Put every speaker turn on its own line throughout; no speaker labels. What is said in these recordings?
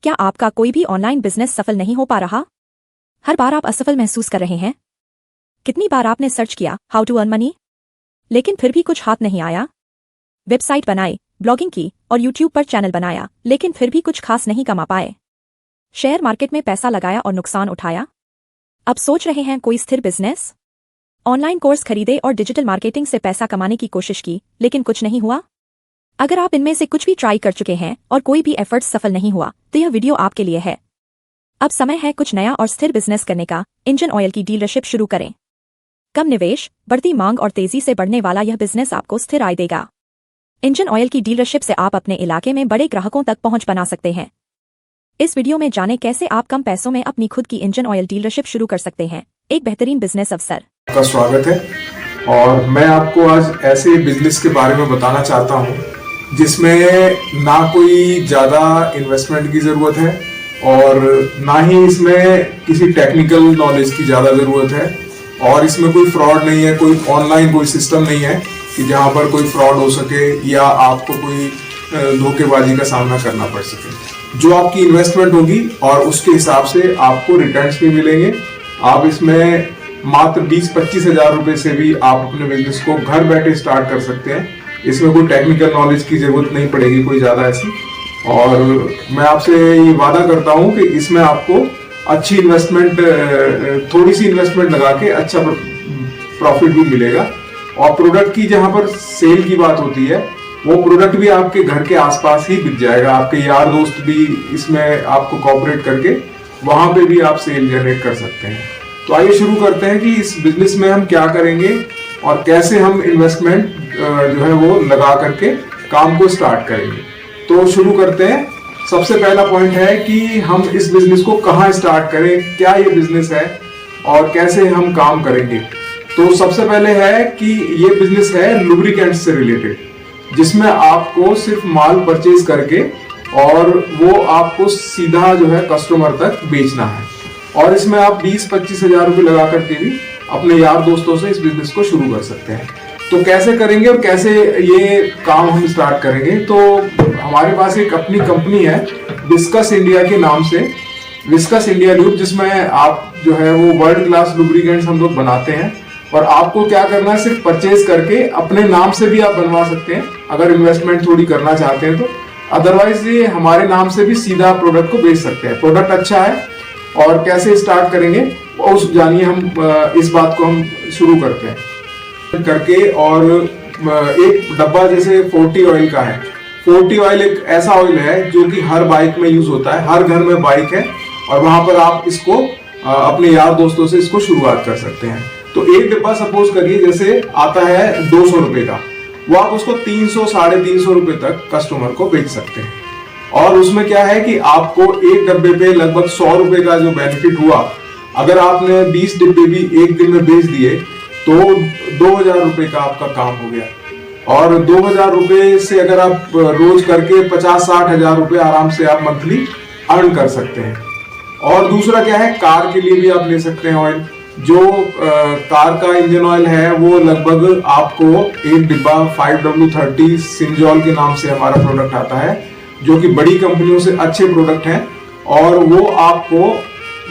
क्या आपका कोई भी ऑनलाइन बिजनेस सफल नहीं हो पा रहा? हर बार आप असफल महसूस कर रहे हैं? कितनी बार आपने सर्च किया हाउ टू अर्न मनी, लेकिन फिर भी कुछ हाथ नहीं आया? वेबसाइट बनाई, ब्लॉगिंग की और यूट्यूब पर चैनल बनाया, लेकिन फिर भी कुछ खास नहीं कमा पाए? शेयर मार्केट में पैसा लगाया और नुकसान उठाया? अब सोच रहे हैं कोई स्थिर बिजनेस? ऑनलाइन कोर्स खरीदे और डिजिटल मार्केटिंग से पैसा कमाने की कोशिश की, लेकिन कुछ नहीं हुआ? अगर आप इनमें से कुछ भी ट्राई कर चुके हैं और कोई भी एफर्ट्स सफल नहीं हुआ, तो यह वीडियो आपके लिए है। अब समय है कुछ नया और स्थिर बिजनेस करने का। इंजन ऑयल की डीलरशिप शुरू करें। कम निवेश, बढ़ती मांग और तेजी से बढ़ने वाला यह बिजनेस आपको स्थिर आय देगा। इंजन ऑयल की डीलरशिप से आप अपने इलाके में बड़े ग्राहकों तक पहुंच बना सकते हैं। इस वीडियो में जानें कैसे आप कम पैसों में अपनी खुद की इंजन ऑयल डीलरशिप शुरू कर सकते हैं। एक बेहतरीन बिजनेस अवसर।
आपका स्वागत है और मैं आपको आज ऐसे बिजनेस के बारे में बताना चाहता हूं जिसमें ना कोई ज़्यादा इन्वेस्टमेंट की ज़रूरत है और ना ही इसमें किसी टेक्निकल नॉलेज की ज़्यादा ज़रूरत है और इसमें कोई फ्रॉड नहीं है, कोई ऑनलाइन कोई सिस्टम नहीं है कि जहां पर कोई फ्रॉड हो सके या आपको कोई धोखेबाजी का सामना करना पड़ सके। जो आपकी इन्वेस्टमेंट होगी और उसके हिसाब से आपको रिटर्न्स भी मिलेंगे। आप इसमें मात्र 20-25 हज़ार रुपए से भी आप अपने बिजनेस को घर बैठे स्टार्ट कर सकते हैं। इसमें कोई टेक्निकल नॉलेज की जरूरत नहीं पड़ेगी कोई ज़्यादा ऐसी। और मैं आपसे ये वादा करता हूँ कि इसमें आपको अच्छी इन्वेस्टमेंट, थोड़ी सी इन्वेस्टमेंट लगा के अच्छा प्रॉफिट भी मिलेगा। और प्रोडक्ट की जहाँ पर सेल की बात होती है, वो प्रोडक्ट भी आपके घर के आसपास ही बिक जाएगा। आपके यार दोस्त भी इसमें आपको कोऑपरेट करके वहां पे भी आप सेल जनरेट कर सकते हैं। तो आइए शुरू करते हैं कि इस बिजनेस में हम क्या करेंगे और कैसे हम इन्वेस्टमेंट जो है वो लगा करके काम को स्टार्ट करेंगे। तो शुरू करते हैं। सबसे पहला पॉइंट है कि हम इस बिजनेस को कहाँ स्टार्ट करें, क्या ये बिजनेस है और कैसे हम काम करेंगे। तो सबसे पहले है कि ये बिजनेस है लुब्रिकेंट्स से रिलेटेड, जिसमें आपको सिर्फ माल परचेज करके और वो आपको सीधा जो है कस्टमर तक बेचना है। और इसमें आप 20-25 हज़ार रुपये लगा करके भी अपने यार दोस्तों से इस बिजनेस को शुरू कर सकते हैं। तो कैसे करेंगे और कैसे ये काम हम स्टार्ट करेंगे। तो हमारे पास एक अपनी कंपनी है विस्कस इंडिया के नाम से, विस्कस इंडिया लूब, जिसमें आप जो है वो वर्ल्ड क्लास लुब्रिकेंट्स हम लोग बनाते हैं। और आपको क्या करना है, सिर्फ परचेज करके अपने नाम से भी आप बनवा सकते हैं अगर इन्वेस्टमेंट थोड़ी करना चाहते हैं तो। अदरवाइज ये हमारे नाम से भी सीधा प्रोडक्ट को बेच सकते हैं। प्रोडक्ट अच्छा है और कैसे स्टार्ट करेंगे उस जानिए। हम इस बात को हम शुरू करते हैं करके। और एक डब्बा जैसे 40 ऑयल का है। 40 ऑयल एक ऐसा ऑयल है जो कि हर बाइक में यूज होता है, हर घर में बाइक है और वहां पर आप इसको अपने यार दोस्तों से इसको शुरुआत कर सकते हैं। तो एक डिब्बा सपोज करिए जैसे आता है 200 रुपए का, वो आप उसको 300-350 रुपए तक कस्टमर को बेच सकते हैं। और उसमें क्या है कि आपको एक डब्बे पे लगभग 100 रुपए का जो बेनिफिट हुआ, अगर आपने 20 डिब्बे भी एक दिन में बेच दिए तो 2000 रुपए का आपका काम हो गया। और 2000 रुपए से अगर आप रोज करके 50-60 हज़ार रुपए आराम से आप मंथली अर्न कर सकते हैं। और दूसरा क्या है, कार के लिए भी आप ले सकते हैं ऑयल। जो कार का इंजन ऑयल है वो लगभग आपको एक डिब्बा 5W30 सिंजॉल के नाम से हमारा प्रोडक्ट आता है, जो कि बड़ी कंपनियों से अच्छे प्रोडक्ट हैं। और वो आपको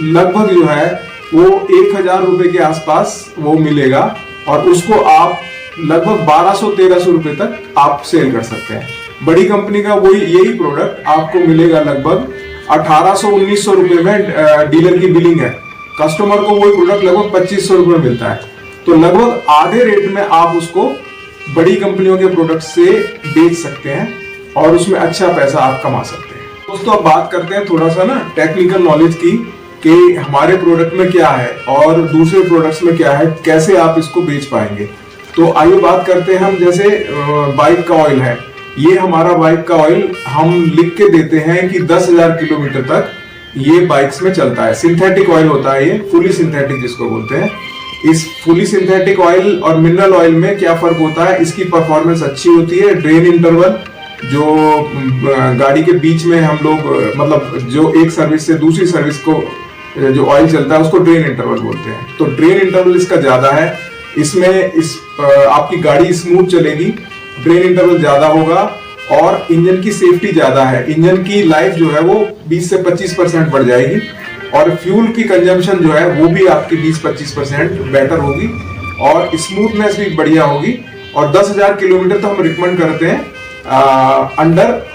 लगभग जो है वो 1000 रुपए के आसपास वो मिलेगा और उसको आप लगभग 1200-1300 रुपए तक आप सेल कर सकते हैं। बड़ी कंपनी का वही यही प्रोडक्ट आपको मिलेगा लगभग 1800-1900 रुपए में। डीलर की बिलिंग है, कस्टमर को वही प्रोडक्ट लगभग 2500 रुपए मिलता है। तो लगभग आधे रेट में आप उसको बड़ी कंपनियों के प्रोडक्ट से बेच सकते हैं और उसमें अच्छा पैसा आप कमा सकते हैं। दोस्तों अब बात करते हैं थोड़ा सा ना टेक्निकल नॉलेज की, कि हमारे प्रोडक्ट में क्या है और दूसरे प्रोडक्ट्स में क्या है, कैसे आप इसको बेच पाएंगे। तो आइए बात करते हैं हम। जैसे बाइक का ऑयल है, ये हमारा बाइक का ऑयल हम लिख के देते हैं कि 10,000 किलोमीटर तक ये बाइक्स में चलता है। सिंथेटिक ऑयल होता है ये, फुली सिंथेटिक जिसको बोलते हैं। इस फुली सिंथेटिक ऑयल और मिनरल ऑयल में क्या फर्क होता है, इसकी परफॉर्मेंस अच्छी होती है। ड्रेन इंटरवल, जो गाड़ी के बीच में हम लोग मतलब जो एक सर्विस से दूसरी सर्विस को जो ऑयल चलता है उसको ड्रेन इंटरवल बोलते हैं। तो ड्रेन इंटरवल इसका ज्यादा है। इसमें आपकी गाड़ी स्मूथ चलेगी, ड्रेन इंटरवल ज्यादा होगा और इंजन की सेफ्टी ज्यादा है। इंजन की लाइफ जो है वो 20 से 25% बढ़ जाएगी और फ्यूल की कंजम्पशन जो है वो भी आपकी 20-25% बेटर होगी और स्मूथनेस भी बढ़िया होगी। और 10,000 किलोमीटर तो हम रिकमेंड करते हैं अंडर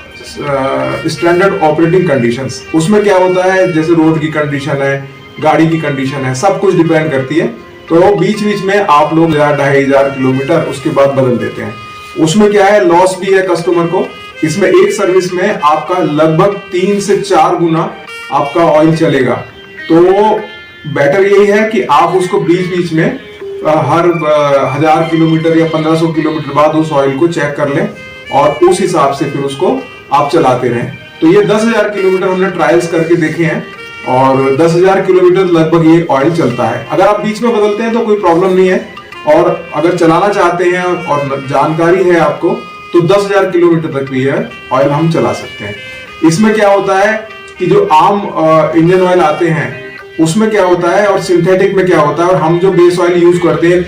स्टैंडर्ड ऑपरेटिंग कंडीशंस। उसमें क्या होता है, जैसे रोड की कंडीशन है, गाड़ी की कंडीशन है, सब कुछ डिपेंड करती है। तो बीच बीच में आप लोग 1,000-2,500 किलोमीटर उसके बाद बदल देते हैं। उसमें क्या है, लॉस भी है कस्टमर को। इसमें एक सर्विस में आपका लगभग 3 से 4 गुना आपका ऑयल चलेगा। तो बेटर यही है कि आप उसको बीच बीच में हर 1,000 किलोमीटर या 1,500 किलोमीटर बाद उस ऑयल को चेक कर लें और उस हिसाब से फिर उसको आप चलाते रहें। तो ये 10,000 किलोमीटर हमने ट्रायल्स करके देखे हैं और 10,000 किलोमीटर लगभग ये ऑयल चलता है। अगर आप बीच में बदलते हैं तो कोई प्रॉब्लम नहीं है, और अगर चलाना चाहते हैं और जानकारी है आपको तो 10,000 किलोमीटर तक भी है ऑयल हम चला सकते हैं। इसमें क्या होता है कि जो आम इंजन ऑयल आते हैं उसमें क्या होता है और सिंथेटिक में क्या होता है, और हम जो बेस ऑयल यूज करते हैं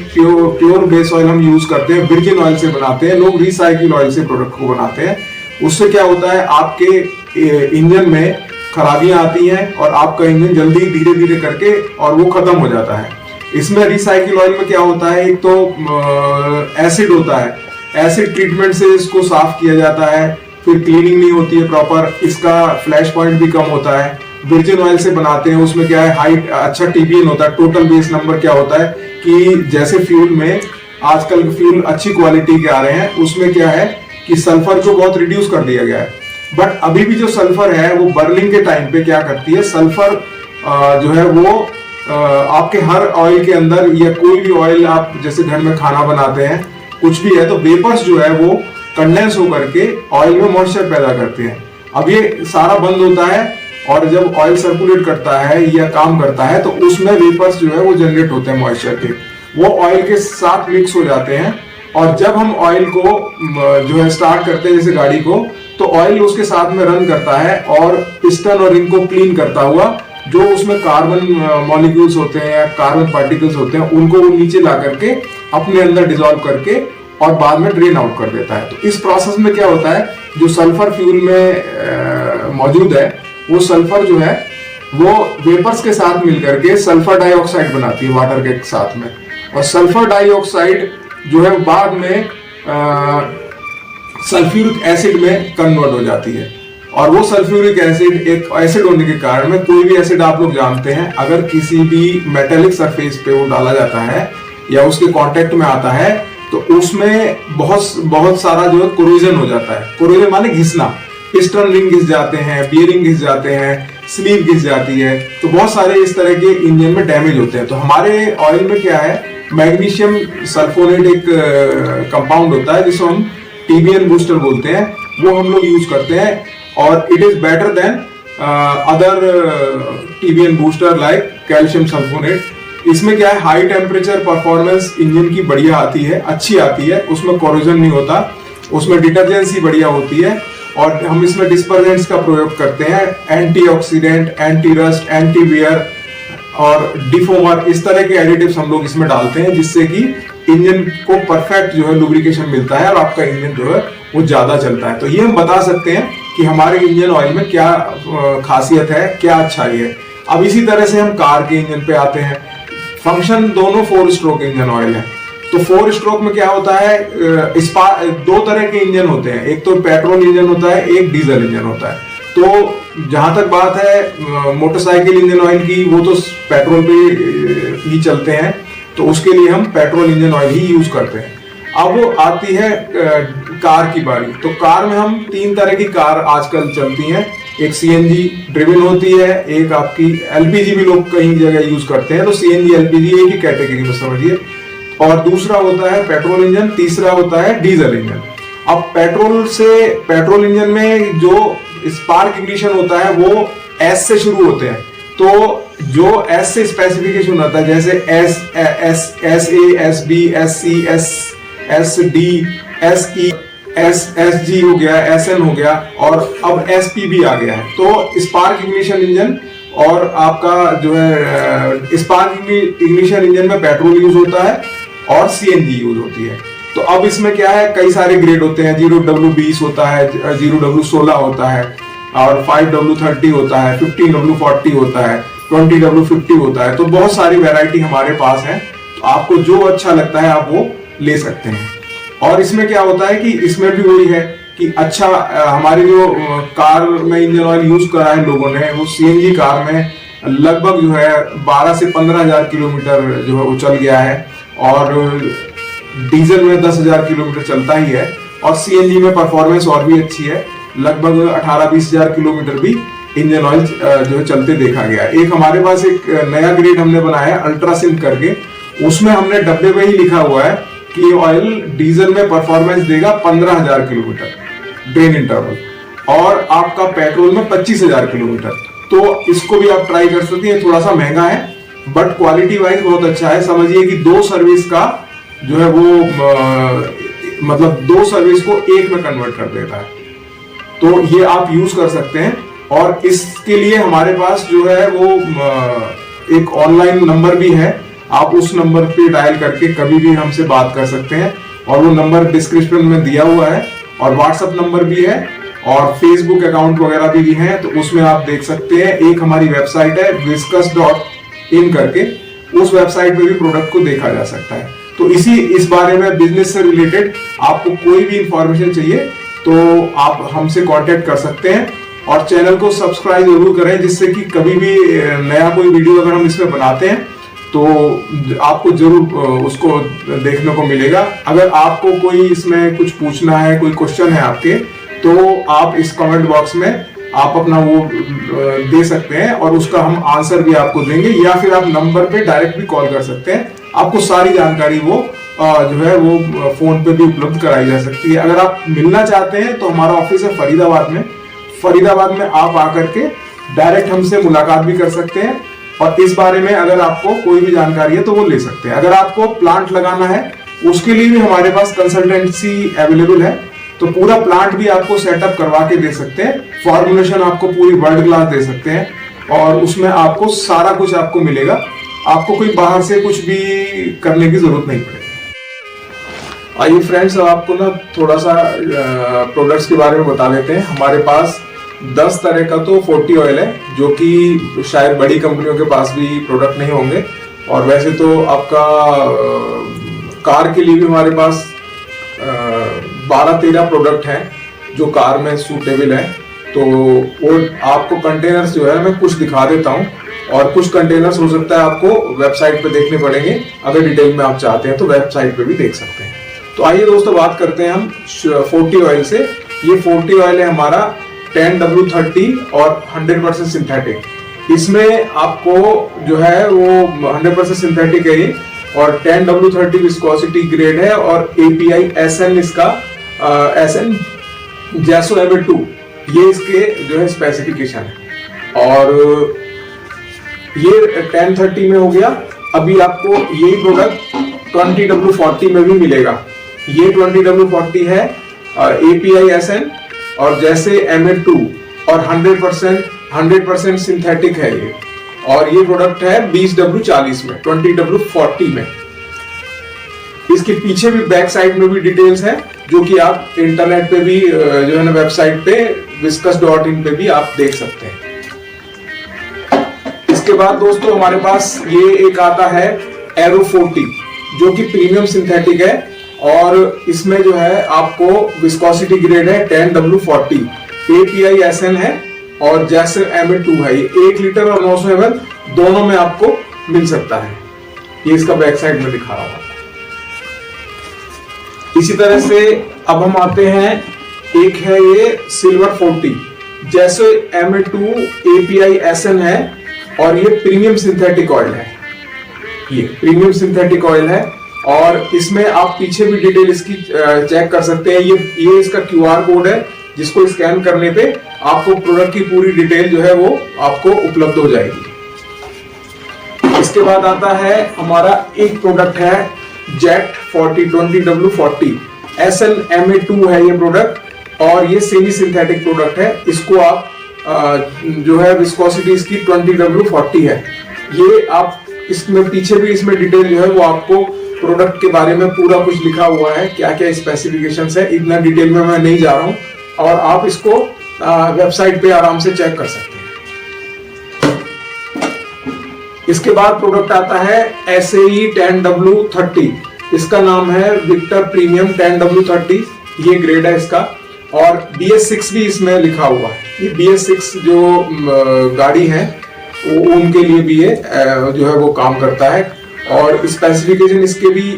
प्योर बेस ऑयल हम यूज करते हैं, वर्जिन ऑयल से बनाते हैं, लोग रिसाइकिल ऑयल से प्रोडक्ट को बनाते हैं। उससे क्या होता है, आपके इंजन में खराबियां आती हैं और आपका इंजन जल्दी धीरे धीरे करके और वो खत्म हो जाता है। इसमें रिसाइकिल ऑयल में क्या होता है, एक तो एसिड होता है, एसिड ट्रीटमेंट से इसको साफ किया जाता है, फिर क्लीनिंग नहीं होती है प्रॉपर, इसका फ्लैश पॉइंट भी कम होता है। वर्जिन ऑयल से बनाते हैं उसमें क्या है, हाइट अच्छा टीपीएन होता है, टोटल बेस नंबर क्या होता है कि जैसे फ्यूल में आजकल फ्यूल अच्छी क्वालिटी के आ रहे हैं, उसमें क्या है कि सल्फर को बहुत रिड्यूस कर दिया गया है। बट अभी भी जो सल्फर है वो बर्निंग के टाइम पे क्या करती है, सल्फर जो है वो आपके हर ऑयल के अंदर, या कोई भी ऑयल आप जैसे घर में खाना बनाते हैं कुछ भी है, तो वेपर्स जो है वो कंडेंस होकर के ऑयल में मॉइस्चर पैदा करते हैं। अब ये सारा बंद होता है और जब ऑयल सर्कुलेट करता है या काम करता है तो उसमें वेपर्स जो है वो जनरेट होते हैं मॉइस्चर के, वो ऑयल के साथ मिक्स हो जाते हैं। और जब हम ऑयल को जो है स्टार्ट करते हैं जैसे गाड़ी को, तो ऑयल उसके साथ में रन करता है और पिस्टन और रिंग को क्लीन करता हुआ जो उसमें कार्बन मॉलिक्यूल्स होते हैं या कार्बन पार्टिकल्स होते हैं उनको वो नीचे ला करके अपने अंदर डिसॉल्व करके और बाद में ड्रेन आउट कर देता है। तो इस प्रोसेस में क्या होता है, जो सल्फर फ्यूल में मौजूद है वो सल्फर जो है वो वेपर्स के साथ मिलकर के सल्फर डाइऑक्साइड बनाती है वाटर के साथ में, और सल्फर डाइऑक्साइड जो है बाद में सल्फ्यूरिक एसिड में कन्वर्ट हो जाती है। और वो सल्फ्यूरिक एसिड एक एसिड होने के कारण में, कोई भी एसिड आप लोग जानते हैं अगर किसी भी मेटेलिक सरफेस पे वो डाला जाता है या उसके कांटेक्ट में आता है तो उसमें बहुत सारा जो है कोरोजन हो जाता है। कोरोजन माने घिसना, पिस्टन रिंग घिस जाते हैं, बियरिंग घिस जाते हैं, स्लीव घिस जाती है, तो बहुत सारे इस तरह के इंजन में डैमेज होते हैं। तो हमारे ऑयल में क्या है, मैग्नीशियम सल्फोनेट एक कंपाउंड होता है जिसको हम टीबीएन बूस्टर बोलते हैं, वो हम लोग यूज करते हैं और it is better than other TBN booster like calcium sulphonate. इसमें क्या है, हाई टेम्परेचर परफॉर्मेंस इंजन की बढ़िया आती है, अच्छी आती है, उसमें कोरोजन नहीं होता, उसमें डिटर्जेंसी बढ़िया होती है, और हम इसमें डिस्पर्जेंट्स का प्रयोग करते हैं, antioxidant, anti rust, anti wear और डिफोमर, इस तरह के एडिटिव्स हम लोग इसमें डालते हैं जिससे कि इंजन को परफेक्ट जो है लुब्रिकेशन मिलता है और आपका इंजन जो है वो ज्यादा चलता है। तो ये हम बता सकते हैं कि हमारे इंजन ऑयल में क्या खासियत है, क्या अच्छाई है। अब इसी तरह से हम कार के इंजन पे आते हैं। फंक्शन दोनों 4 स्ट्रोक इंजन ऑयल है। तो 4 स्ट्रोक में क्या होता है, दो तरह के इंजन होते हैं, एक तो पेट्रोल इंजन होता है, एक डीजल इंजन होता है। तो जहां तक बात है मोटरसाइकिल इंजन ऑयल की, वो तो पेट्रोल पे ही चलते हैं, तो उसके लिए हम पेट्रोल इंजन ऑयल ही यूज करते हैं। अब आती है कार की बारी। तो कार में हम 3 तरह की कार आजकल चलती हैं, एक सीएनजी ड्रिवन होती है, एक आपकी एलपीजी भी लोग कई जगह यूज करते हैं, तो सीएनजी एलपीजी एक ही कैटेगरी में समझिए, और दूसरा होता है पेट्रोल इंजन, तीसरा होता है डीजल इंजन। अब पेट्रोल इंजन में जो स्पार्क इग्निशन होता है वो एस से शुरू होते हैं, तो जो एस से स्पेसिफिकेशन होता है जैसे S A S B S C S D S E S G हो गया, एस एन हो गया, और अब एस पी भी आ गया है। तो स्पार्क इग्निशन इंजन और आपका जो है स्पार्क इग्निशन इंजन में पेट्रोल यूज होता है और सीएनजी यूज होती है। तो अब इसमें क्या है, कई सारे ग्रेड होते हैं, 0W20 होता है, 0W16 होता है, और 5W30 होता है, 15W40 होता है, 20W50 होता है। तो बहुत सारी वैरायटी हमारे पास है, तो आपको जो अच्छा लगता है आप वो ले सकते हैं। और इसमें क्या होता है कि इसमें भी वही है कि अच्छा, हमारी जो कार में इंजन ऑयल यूज करा है लोगों ने, वो सीएनजी कार में लगभग जो है 12 से 15,000 किलोमीटर जो है वो चल गया है, और डीजल में 10,000 किलोमीटर चलता ही है, और सीएनजी में परफॉर्मेंस और भी अच्छी है, लगभग 18-20,000 किलोमीटर भी इंजन ऑयल जो है चलते देखा गया है। एक हमारे पास एक नया ग्रेड हमने बनाया है अल्ट्रासिंक करके, उसमें हमने डब्बे में ही लिखा हुआ है कि ऑयल डीजल में परफॉर्मेंस देगा 15,000 किलोमीटर ड्रेन इंटरवल, और आपका पेट्रोल में 25,000 किलोमीटर। तो इसको भी आप ट्राई कर सकते हैं, थोड़ा सा महंगा है बट क्वालिटी वाइज बहुत अच्छा है। समझिए कि 2 सर्विस का जो है वो मतलब 2 सर्विस को एक में कन्वर्ट कर देता है। तो ये आप यूज कर सकते हैं, और इसके लिए हमारे पास जो है वो एक ऑनलाइन नंबर भी है, आप उस नंबर पे डायल करके कभी भी हमसे बात कर सकते हैं, और वो नंबर डिस्क्रिप्शन में दिया हुआ है, और व्हाट्सएप नंबर भी है, और फेसबुक अकाउंट वगैरह भी हैं, तो उसमें आप देख सकते हैं। एक हमारी वेबसाइट है viscus.in करके, उस वेबसाइट पे भी प्रोडक्ट को देखा जा सकता है। तो इस बारे में बिजनेस से रिलेटेड आपको कोई भी इंफॉर्मेशन चाहिए तो आप हमसे कांटेक्ट कर सकते हैं, और चैनल को सब्सक्राइब जरूर करें, जिससे कि कभी भी नया कोई वीडियो अगर हम इसमें बनाते हैं तो आपको जरूर उसको देखने को मिलेगा। अगर आपको कोई इसमें कुछ पूछना है, कोई क्वेश्चन है आपके, तो आप इस कमेंट बॉक्स में आप अपना वो दे सकते हैं, और उसका हम आंसर भी आपको देंगे, या फिर आप नंबर पे डायरेक्ट भी कॉल कर सकते हैं। आपको सारी जानकारी वो जो है वो फोन पे भी उपलब्ध कराई जा सकती है। अगर आप मिलना चाहते हैं तो हमारा ऑफिस है फरीदाबाद में आप आकर के डायरेक्ट हमसे मुलाकात भी कर सकते हैं, और इस बारे में अगर आपको कोई भी जानकारी है तो वो ले सकते हैं। अगर आपको प्लांट लगाना है उसके लिए भी हमारे पास कंसल्टेंसी अवेलेबल है, तो पूरा प्लांट भी आपको सेटअप करवा के दे सकते हैं, फॉर्मुलेशन आपको पूरी वर्ल्ड क्लास दे सकते हैं, और उसमें आपको सारा कुछ आपको मिलेगा, आपको कोई बाहर से कुछ भी करने की जरूरत नहीं पड़ेगी। आइए फ्रेंड्स, अब आपको ना थोड़ा सा प्रोडक्ट्स के बारे में बता देते हैं। हमारे पास 10 तरह का तो 40 ऑयल है, जो कि शायद बड़ी कंपनियों के पास भी प्रोडक्ट नहीं होंगे, और वैसे तो आपका कार के लिए भी हमारे पास 12-13 प्रोडक्ट हैं जो कार में सूटेबल है। तो वो आपको कंटेनर्स जो है मैं कुछ दिखा देता हूँ, और कुछ कंटेनर्स हो सकता है आपको वेबसाइट पे देखने पड़ेंगे, अगर डिटेल में आप चाहते हैं तो वेबसाइट पे भी देख सकते हैं। तो आइए दोस्तों, बात करते हैं हम 40 ऑयल से। ये 40 ऑयल है हमारा 10W30 और 100% सिंथेटिक। इसमें आपको जो है वो 100% सिंथेटिक है ये, और 10W30 विस्कोसिटी ग्रेड है, और API SN इसका SN JASO-MA2 ये इसके जो है स्पेसिफिकेशन है। और ये 1030 में हो गया। अभी आपको यही प्रोडक्ट 20W40 में भी मिलेगा। ये 20W40 है, API SN और जैसे MA2, और 100% सिंथेटिक है ये, और ये प्रोडक्ट है 20W40 में, 20W40 में। इसके पीछे भी बैक साइड में भी डिटेल्स है, जो कि आप इंटरनेट पे भी जो है ना वेबसाइट पे viscus.in पे भी आप देख सकते हैं। इसके बाद दोस्तों हमारे पास ये एक आता है एरो 40, जो कि प्रीमियम सिंथेटिक है, और इसमें जो है आपको विस्कोसिटी ग्रेड है 10W40, API SN है, और जैसे MA2 है। ये 1 लीटर और 900 ml दोनों में आपको मिल सकता है। ये इसका बैक साइड में दिखा रहा हूं। इसी तरह से अब हम आते हैं, एक है ये सिल्वर 40, जैसे MA2 API SN है, और ये प्रीमियम सिंथेटिक ऑयल है। ये प्रीमियम सिंथेटिक ऑयल है, और इसमें आप पीछे भी डिटेल इसकी चेक कर सकते हैं। ये इसका QR कोड है, जिसको स्कैन करने पे आपको प्रोडक्ट की पूरी डिटेल जो है वो आपको उपलब्ध हो जाएगी। इसके बाद आता है हमारा एक प्रोडक्ट है जेट 40 20W40 SN MA2 है ये प्रोडक्ट, और ये सेमी सिंथेटिक प्रोडक्ट है। इसको आप जो है विस्कोसिटी इसकी 20W40 है। ये आप इसमें पीछे भी इसमें डिटेल जो है वो आपको प्रोडक्ट के बारे में पूरा कुछ लिखा हुआ है, क्या क्या स्पेसिफिकेशंस है, इतना डिटेल में मैं नहीं जा रहा हूँ और आप इसको वेबसाइट पे आराम से चेक कर सकते हैं। इसके बाद प्रोडक्ट आता है SAE 10W30, इसका नाम है विक्टर प्रीमियम 10W30, ये ग्रेड है इसका, और BS6 भी इसमें लिखा हुआ है। ये BS6 जो गाड़ी है उनके लिए भी ये जो है वो काम करता है, और स्पेसिफिकेशन इसके भी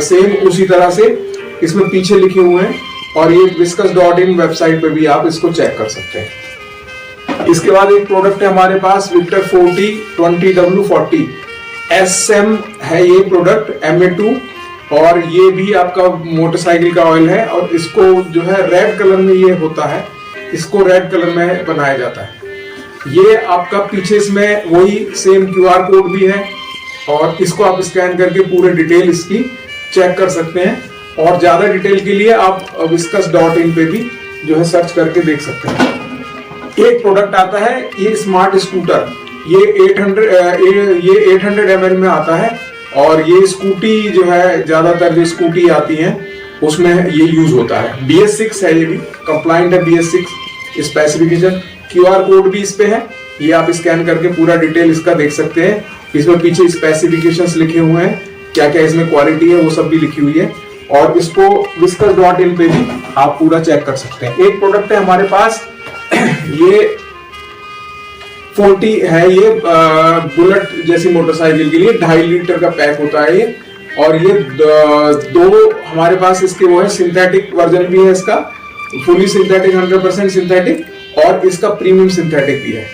सेम उसी तरह से इसमें पीछे लिखे हुए हैं, और ये viscus.in वेबसाइट पे भी आप इसको चेक कर सकते हैं। इसके बाद एक प्रोडक्ट है हमारे पास विक्टर 40 20W40, SM है ये प्रोडक्ट MA2, और ये भी आपका मोटरसाइकिल का ऑयल है, और इसको जो है रेड कलर में ये होता है, इसको रेड कलर में बनाया जाता है। ये आपका पीछे इसमें वही सेम QR कोड भी है, और इसको आप स्कैन करके पूरे डिटेल इसकी चेक कर सकते हैं, और ज्यादा डिटेल के लिए आप viscus.in पे भी जो है सर्च करके देख सकते हैं। एक प्रोडक्ट आता है ये स्मार्ट स्कूटर, ये 800 ml में आता है, और ये स्कूटी जो है ज्यादातर जो स्कूटी आती हैं उसमें ये यूज होता है। BS6 है, ये भी कंप्लाइंट है BS6 स्पेसिफिकेशन, QR कोड भी इस पे है, ये आप स्कैन करके पूरा डिटेल इसका देख सकते हैं। इसमें पीछे स्पेसिफिकेशंस लिखे हुए हैं, क्या क्या इसमें क्वालिटी है वो सब भी लिखी हुई है, और इसको viscus.in पे भी आप पूरा चेक कर सकते हैं। एक प्रोडक्ट है हमारे पास ये 40 है, ये बुलेट जैसी मोटरसाइकिल के लिए 2.5 लीटर का पैक होता है ये, और ये दो हमारे पास इसके वो है, सिंथेटिक वर्जन भी है इसका, फुली सिंथेटिक 100% सिंथेटिक, और इसका प्रीमियम सिंथेटिक भी है।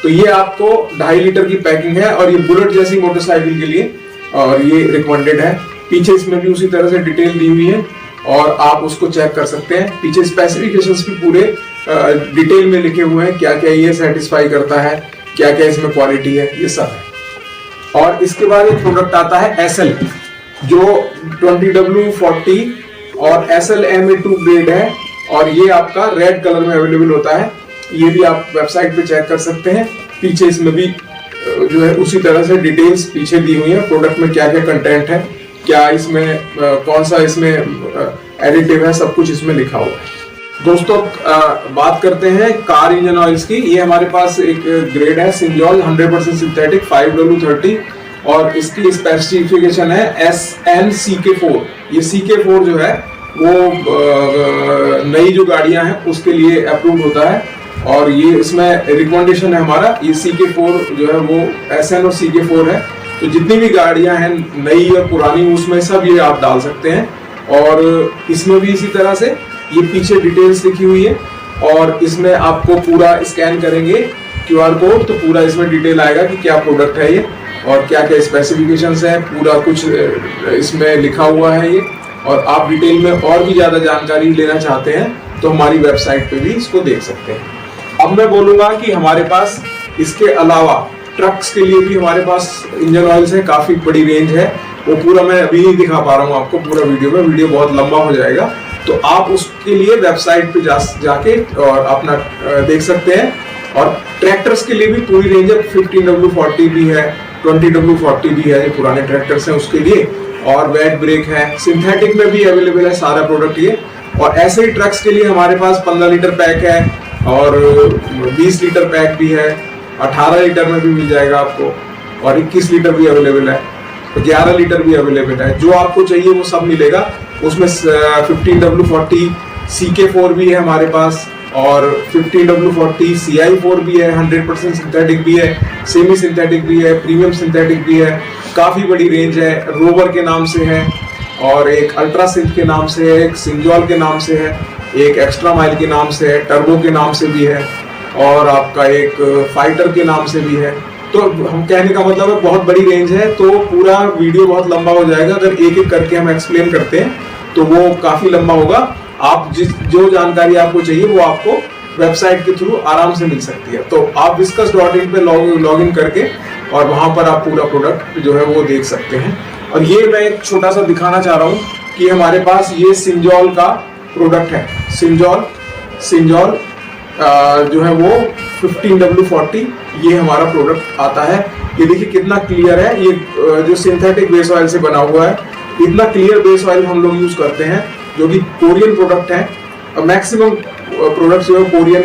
तो ये आपको 2.5 लीटर की पैकिंग है, और ये बुलेट जैसी मोटरसाइकिल के लिए और ये रिकमेंडेड है। पीछे इसमें भी उसी तरह से डिटेल दी हुई है, और आप उसको चेक कर सकते हैं। पीछे स्पेसिफिकेशंस भी पूरे डिटेल में लिखे हुए हैं, क्या क्या ये सेटिस्फाई करता है, क्या क्या इसमें क्वालिटी है, ये सब है। और इसके बाद एक प्रोडक्ट आता है SL, जो 20W40 और SL MA2 ग्रेड है, और ये आपका रेड कलर में अवेलेबल होता है। ये भी आप वेबसाइट पे चेक कर सकते हैं। पीछे इसमें भी जो है उसी तरह से डिटेल्स पीछे दी हुई है, प्रोडक्ट में क्या क्या कंटेंट है, क्या इसमें कौन सा इसमें एडिटिव है, सब कुछ इसमें लिखा हुआ है। दोस्तों बात करते हैं कार इंजन ऑयल्स की। ये हमारे पास एक ग्रेड है सिंजॉल 100% सिंथेटिक 5W30, और इसकी स्पेसिफिकेशन है SNCK4। ये CK4 जो है वो नई जो गाड़ियां हैं उसके लिए अप्रूव होता है, और ये इसमें रिकमेंडेशन है हमारा, ये CK4 जो है वो SN और CK4 है। तो जितनी भी गाड़ियां हैं नई और पुरानी, उसमें सब ये आप डाल सकते हैं, और इसमें भी इसी तरह से ये पीछे डिटेल्स लिखी हुई है, और इसमें आपको पूरा स्कैन करेंगे QR कोड तो पूरा इसमें डिटेल आएगा कि क्या प्रोडक्ट है ये, और क्या क्या स्पेसिफिकेशंस है, पूरा कुछ इसमें लिखा हुआ है ये। और आप डिटेल में और भी ज्यादा जानकारी लेना चाहते हैं तो हमारी वेबसाइट पे भी इसको देख सकते हैं। अब मैं बोलूंगा कि हमारे पास इसके अलावा ट्रक्स के लिए भी हमारे पास इंजन ऑयल्स है, काफी बड़ी रेंज है, वो पूरा मैं अभी नहीं दिखा पा रहा हूँ आपको पूरा वीडियो में, वीडियो बहुत लंबा हो जाएगा, तो आप उसके लिए वेबसाइट पे जाके और अपना देख सकते हैं। और ट्रैक्टर्स के लिए भी पूरी रेंज है, 15W40 भी है, 20W40 भी है, पुराने ट्रैक्टर्स हैं उसके लिए, और वेट ब्रेक है, सिंथेटिक में भी अवेलेबल है सारा प्रोडक्ट ये। और ऐसे ही ट्रक्स के लिए हमारे पास 15 लीटर पैक है, और 20 लीटर पैक भी है, 18 लीटर में भी मिल जाएगा आपको, और 21 लीटर भी अवेलेबल है, 11 लीटर भी अवेलेबल है। जो आपको चाहिए वो सब मिलेगा उसमें। 15W40 CK4 भी है हमारे पास, और 15W40 CI4 भी है, 100% सिंथेटिक भी है, सेमी सिंथेटिक भी है, प्रीमियम सिंथेटिक भी है, काफी बड़ी रेंज है। रोवर के नाम से है, और एक अल्ट्रा सिंथ के नाम से है, एक सिंजॉल के नाम से है, एक एक्स्ट्रा माइल के नाम से है, टर्बो के नाम से भी है, और आपका एक फाइटर के नाम से भी है। तो हम कहने का मतलब है बहुत बड़ी रेंज है, तो पूरा वीडियो बहुत लंबा हो जाएगा अगर एक एक करके हम एक्सप्लेन करते हैं, तो वो काफी लंबा होगा। आप जो जानकारी आपको चाहिए वो आपको वेबसाइट के थ्रू आराम से मिल सकती है। तो आप viscus.in पे लॉग इन करके और वहां पर आप पूरा प्रोडक्ट जो है वो देख सकते हैं। और ये मैं एक छोटा सा दिखाना चाह रहा हूँ कि हमारे पास ये सिंजॉल का प्रोडक्ट है, सिंजॉल जो है वो 15W40 ये हमारा प्रोडक्ट आता है। ये देखिए कितना क्लियर है, ये जो सिंथेटिक बेस ऑयल से बना हुआ है, इतना क्लियर बेस ऑयल हम लोग यूज करते हैं जो कि कोरियन प्रोडक्ट है। मैक्सिमम प्रोडक्ट्स जो कोरिया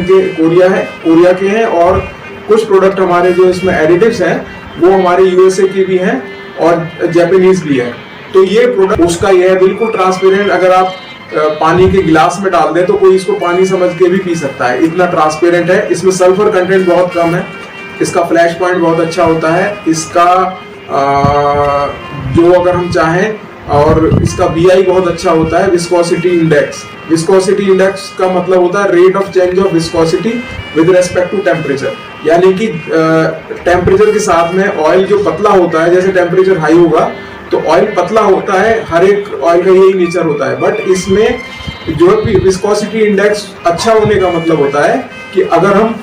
के हैं, और कुछ प्रोडक्ट हमारे जो इसमें एडिटिव्स हैं वो हमारे यूएसए के भी हैं और जापानीज भी है। तो ये प्रोडक्ट उसका ये है बिल्कुल ट्रांसपेरेंट, अगर आप पानी के गिलास में डाल दें तो कोई इसको पानी समझ के भी पी सकता है, इतना ट्रांसपेरेंट है। इसमें सल्फर कंटेंट बहुत कम है, इसका फ्लैश पॉइंट बहुत अच्छा होता है, इसका जो अगर हम चाहें, और इसका VI बहुत अच्छा होता है, विस्कोसिटी इंडेक्स। विस्कोसिटी इंडेक्स का मतलब होता है rate of change of viscosity with respect to temperature, यानी कि टेम्परेचर के साथ में ऑयल जो पतला होता है, जैसे टेम्परेचर हाई होगा तो ऑयल पतला होता है, हर एक ऑयल का यही नेचर होता है। बट इसमें जो विस्कोसिटी इंडेक्स अच्छा होने का मतलब होता है कि अगर हम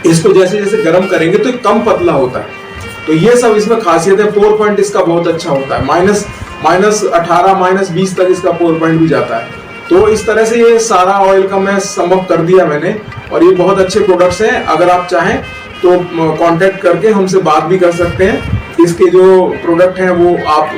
इसको जैसे जैसे गर्म करेंगे तो कम पतला होता है। तो ये सब इसमें खासियत है। पोर पॉइंट इसका बहुत अच्छा होता है, -18 -20 तक इसका पोर पॉइंट भी जाता है। तो इस तरह से ये सारा ऑयल का मैं सम अप कर दिया मैंने, और ये बहुत अच्छे प्रोडक्ट्स हैं। अगर आप चाहें तो कांटेक्ट करके हमसे बात भी कर सकते हैं। इसके जो प्रोडक्ट हैं वो आप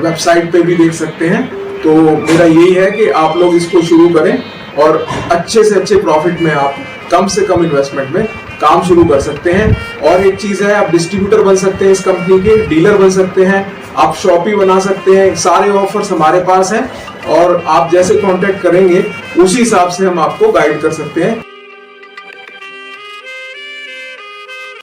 वेबसाइट पे भी देख सकते हैं। तो मेरा यही है कि आप लोग इसको शुरू करें और अच्छे से अच्छे प्रॉफिट में आप कम से कम इन्वेस्टमेंट में काम शुरू कर सकते हैं। और एक चीज है, आप डिस्ट्रीब्यूटर बन सकते हैं इस कंपनी के, डीलर बन सकते हैं, आप शॉपी बना सकते हैं। सारे ऑफर्स हमारे पास हैं और आप जैसे कांटेक्ट करेंगे उसी हिसाब से हम आपको गाइड कर सकते हैं।